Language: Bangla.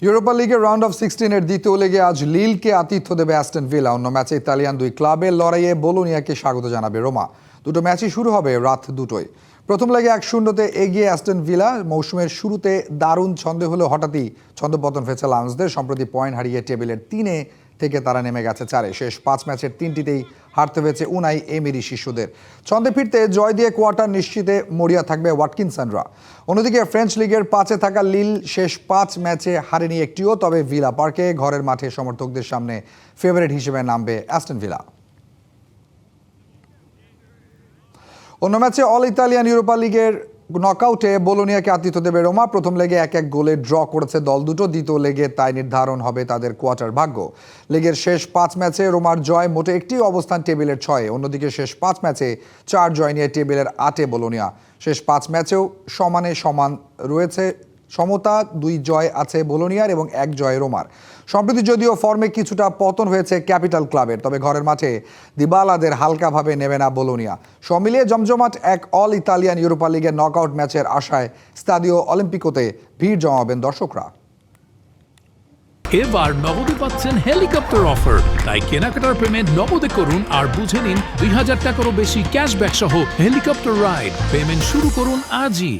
ইউরোপা লিগের রাউন্ড অফ 16-এর দ্বিতীয় লেগে আজ লিলকে আতিথ্য দেবে অ্যাস্টন ভিলা। অন্য ম্যাচে ইতালিয়ান দুই ক্লাবের লড়াইয়ে বোলোনিয়াকে স্বাগত জানাবে রোমা। দুটো ম্যাচই শুরু হবে রাত 2টোয়। প্রথম লেগে 1-0-তে এগিয়ে অ্যাস্টন ভিলা। মৌসুমের শুরুতে দারুণ ছন্দে হলেও হঠাৎই ছন্দপতন হয়েছে লান্সদের। সম্প্রতি পয়েন্ট হারিয়ে টেবিলের 3-এ থেকে তারা নেমে গেছে 4-এ। শেষ 5 ম্যাচের 3টিতেই হারতে হয়েছে উনাই এমেরি শিশুদের। ছন্দে ফিরতে জয় দিয়ে কোয়ার্টার নিশ্চিতে মরিয়া থাকবে ওয়াটকিনসনরা। অন্যদিকে ফ্রেঞ্চ লিগের 5-এ থাকা লিল শেষ 5 ম্যাচে হারেনি একটিও। তবে ভিলা পার্কে ঘরের মাঠে সমর্থকদের সামনে ফেভারিট হিসেবে নামবে অ্যাস্টন ভিলা। অন্য ম্যাচে অল ইতালিয়ান ইউরোপা লিগের নকআউটে বোলোনিয়াকে আতিথ্য দেবে রোমা। প্রথম লেগে 1-1 গোলে ড্র করেছে দল দুটো। দ্বিতীয় লেগে তাই নির্ধারণ হবে তাদের কোয়ার্টার ভাগ্য। লিগের শেষ 5 ম্যাচে রোমার জয়, মোটে একটি অবস্থান টেবিলের 6-এ। অন্যদিকে শেষ 5 ম্যাচে 4 জয় নিয়ে টেবিলের 8-এ বোলোনিয়া। শেষ 5 ম্যাচেও সমানে সমান রয়েছে, সমতা 2 জয় আছে বোলোনিয়ার এবং 1 জয় রোমার। সম্প্রতি যদিও ফর্মে কিছুটা পতন হয়েছে ক্যাপিটাল ক্লাবের, তবে ঘরের মাঠে দিবালাদের হালকাভাবে নেবে না বোলোনিয়া। সব মিলিয়ে জমজমাট এক অল ইতালিয়ান ইউরোপা লিগের নকআউট ম্যাচের আশায় স্তাদিও অলিম্পিকোতে ভিড় জমাবেন দর্শকরা। এবার নগদে পাচ্ছেন হেলিকপ্টার অফার, তাই কেনাকাটার পেমেন্ট নগদে করুন আর বুঝে নিন 2000 টাকারও বেশি ক্যাশব্যাক সহ হেলিকপ্টার রাইড। পেমেন্ট শুরু করুন আজই।